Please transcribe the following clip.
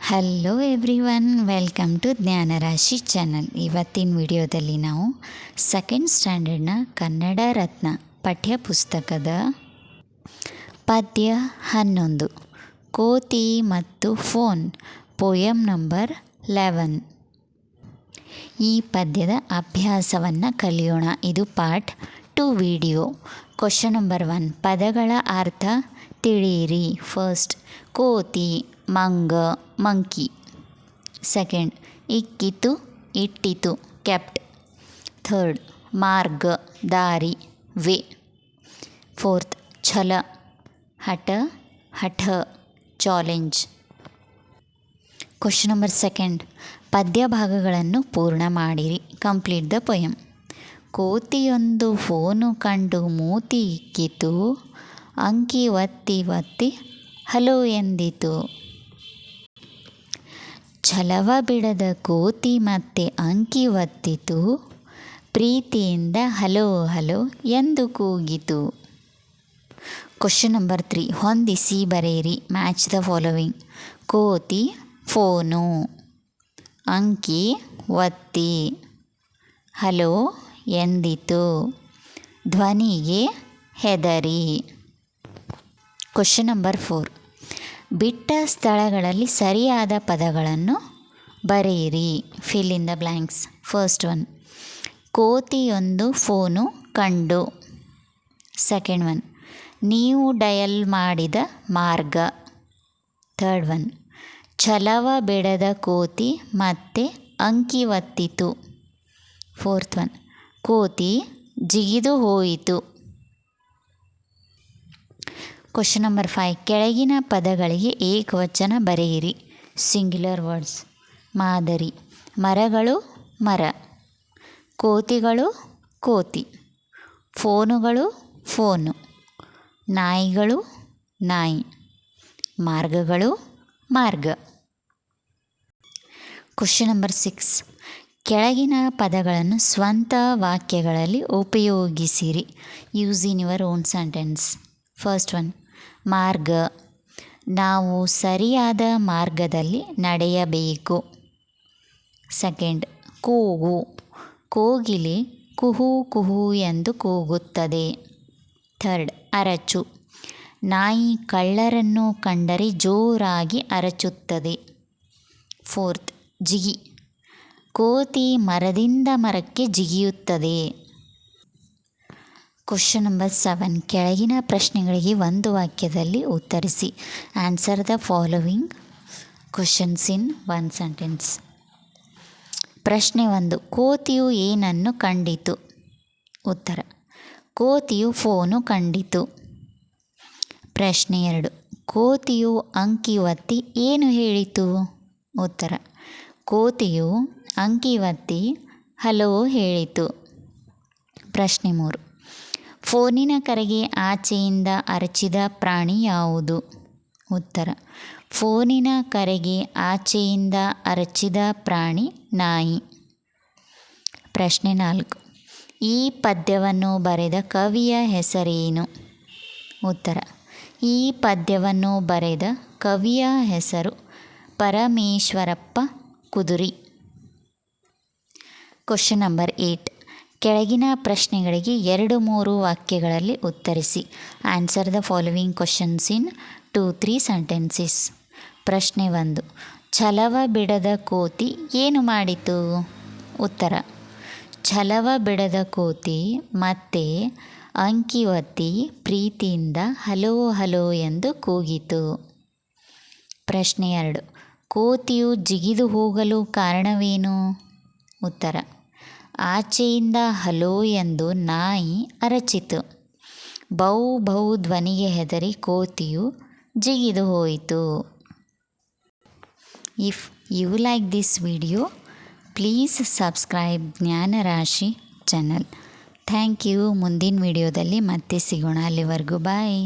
Hello everyone, welcome to Jnanarashi channel. ಇವತ್ತಿನ ವಿಡಿಯೋದಲ್ಲಿ ನಾವು ಸೆಕೆಂಡ್ ಸ್ಟ್ಯಾಂಡರ್ಡ್ನ ಕನ್ನಡ ರತ್ನ ಪಠ್ಯ ಪುಸ್ತಕದ ಪದ್ಯ 11 ಕೋತಿ ಮತ್ತು ಫೋನ್, ಪೋಯಮ್ ನಂಬರ್ 11 ಈ ಪದ್ಯದ ಅಭ್ಯಾಸವನ್ನು ಕಲಿಯೋಣ. ಇದು ಪಾರ್ಟ್ 2 ವಿಡಿಯೋ. ಕ್ವಶನ್ ನಂಬರ್ 1, ಪದಗಳ ಅರ್ಥ ತಿಳಿಯಿರಿ. ಫಸ್ಟ್, ಕೋತಿ ಮಂಗ, ಮಂಕಿ. ಸೆಕೆಂಡ್, ಇಕ್ಕಿತು ಇಟ್ಟಿತು, ಕೆಪ್ಟ್. ಥರ್ಡ್, ಮಾರ್ಗ ದಾರಿ, ವೇ. ಫೋರ್ತ್, ಛಲ ಹಠ, ಹಠ, ಚಾಲೆಂಜ್. ಕ್ವಶನ್ ನಂಬರ್ 2, ಪದ್ಯ ಭಾಗಗಳನ್ನು ಪೂರ್ಣ ಮಾಡಿರಿ. Complete the poem. ಕೋತಿಯೊಂದು ಫೋನು ಕಂಡು ಮೂತಿ ಇಕ್ಕಿತು, ಅಂಕಿ ಒತ್ತಿ ಒತ್ತಿ ಹಲೋ ಎಂದಿತು. ಛಲವ ಬಿಡದ ಕೋತಿ ಮತ್ತೆ ಅಂಕಿ ಒತ್ತಿತು, ಪ್ರೀತಿಯಿಂದ ಹಲೋ ಹಲೋ ಎಂದು ಕೂಗಿತು. ಕ್ವಶನ್ ನಂಬರ್ 3, ಹೊಂದಿಸಿ ಬರೆಯಿರಿ. Match the following. ಕೋತಿ ಫೋನು, ಅಂಕಿ ಒತ್ತಿ, ಹಲೋ ಎಂದಿತು, ಧ್ವನಿಗೆ ಹೆದರಿ. ಕ್ವಶನ್ ನಂಬರ್ 4, ಬಿಟ್ಟ ಸ್ಥಳಗಳಲ್ಲಿ ಸರಿಯಾದ ಪದಗಳನ್ನು ಬರೆಯಿರಿ. Fill in the blanks. First one, ಕೋತಿಯೊಂದು ಫೋನು ಕಂಡು. ಸೆಕೆಂಡ್ ಒನ್, ನೀವು ಡಯಲ್ ಮಾಡಿದ ಮಾರ್ಗ. ಥರ್ಡ್ ಒನ್, ಛಲವ ಬಿಡದ ಕೋತಿ ಮತ್ತೆ ಅಂಕಿ ಒತ್ತಿತು. ಫೋರ್ತ್ ಒನ್, ಕೋತಿ ಜಿಗಿದು ಹೋಯಿತು. ಕ್ವಶನ್ ನಂಬರ್ 5, ಕೆಳಗಿನ ಪದಗಳಿಗೆ ಏಕವಚನ ಬರೆಯಿರಿ. Singular words. ಮಾದರಿ, ಮರಗಳು ಮರ, ಕೋತಿಗಳು ಕೋತಿ, ಫೋನುಗಳು ಫೋನು, ನಾಯಿಗಳು ನಾಯಿ, ಮಾರ್ಗಗಳು ಮಾರ್ಗ. ಕ್ವಶನ್ ನಂಬರ್ 6, ಕೆಳಗಿನ ಪದಗಳನ್ನು ಸ್ವಂತ ವಾಕ್ಯಗಳಲ್ಲಿ ಉಪಯೋಗಿಸಿರಿ. Use in your own sentence. First one, ಮಾರ್ಗ, ನಾವು ಸರಿಯಾದ ಮಾರ್ಗದಲ್ಲಿ ನಡೆಯಬೇಕು. ಸೆಕೆಂಡ್, ಕೂಗು, ಕೋಗಿಲೆ ಕುಹೂ ಕುಹೂ ಎಂದು ಕೂಗುತ್ತದೆ. ಥರ್ಡ್, ಅರಚು, ನಾಯಿ ಕಳ್ಳರನ್ನು ಕಂಡರೆ ಜೋರಾಗಿ ಅರಚುತ್ತದೆ. ಫೋರ್ತ್, ಜಿಗಿ, ಕೋತಿ ಮರದಿಂದ ಮರಕ್ಕೆ ಜಿಗಿಯುತ್ತದೆ. ಕ್ವಶನ್ ನಂಬರ್ 7, ಕೆಳಗಿನ ಪ್ರಶ್ನೆಗಳಿಗೆ ಒಂದು ವಾಕ್ಯದಲ್ಲಿ ಉತ್ತರಿಸಿ. Answer the following questions in one sentence. ಪ್ರಶ್ನೆ 1, ಕೋತಿಯು ಏನನ್ನು ಕಂಡಿತು? ಉತ್ತರ, ಕೋತಿಯು ಫೋನು ಕಂಡಿತು. ಪ್ರಶ್ನೆ 2, ಕೋತಿಯು ಅಂಕಿ ಒತ್ತಿ ಏನು ಹೇಳಿತು? ಉತ್ತರ, ಕೋತಿಯು ಅಂಕಿ ಒತ್ತಿ ಹಲೋ ಹೇಳಿತು. ಪ್ರಶ್ನೆ 3, ಫೋನಿನ ಕರೆಗೆ ಆಚೆಯಿಂದ ಅರಚಿದ ಪ್ರಾಣಿ ಯಾವುದು? ಉತ್ತರ, ಫೋನಿನ ಕರೆಗೆ ಆಚೆಯಿಂದ ಅರಚಿದ ಪ್ರಾಣಿ ನಾಯಿ. ಪ್ರಶ್ನೆ 4, ಈ ಪದ್ಯವನ್ನು ಬರೆದ ಕವಿಯ ಹೆಸರೇನು? ಉತ್ತರ, ಈ ಪದ್ಯವನ್ನು ಬರೆದ ಕವಿಯ ಹೆಸರು ಪರಮೇಶ್ವರಪ್ಪ ಕುದುರಿ. ಕ್ವಶನ್ ನಂಬರ್ 8, ಕೆಳಗಿನ ಪ್ರಶ್ನೆಗಳಿಗೆ 2-3 ವಾಕ್ಯಗಳಲ್ಲಿ ಉತ್ತರಿಸಿ. Answer the following questions in 2-3 sentences. ಪ್ರಶ್ನೆ 1, ಛಲವ ಬಿಡದ ಕೋತಿ ಏನು ಮಾಡಿತು? ಉತ್ತರ, ಛಲವ ಬಿಡದ ಕೋತಿ ಮತ್ತೆ ಅಂಕಿ ಒತ್ತಿ ಪ್ರೀತಿಯಿಂದ ಹಲೋ ಹಲೋ ಎಂದು ಕೂಗಿತು. ಪ್ರಶ್ನೆ 2, ಕೋತಿಯು ಜಿಗಿದು ಹೋಗಲು ಕಾರಣವೇನು? ಉತ್ತರ, ಆಚೆಯಿಂದ ಹಲೋ ಎಂದು ನಾಯಿ ಅರಚಿತು. ಬೌ ಬೌ ಧ್ವನಿಗೆ ಹೆದರಿ ಕೋತಿಯು ಜಿಗಿದು ಹೋಯಿತು. If you like this video, please subscribe Jnanarashi channel. Thank you. ಮುಂದಿನ ವಿಡಿಯೋದಲ್ಲಿ ಮತ್ತೆ ಸಿಗೋಣ. ಅಲ್ಲಿವರೆಗೂ ಬಾಯ್.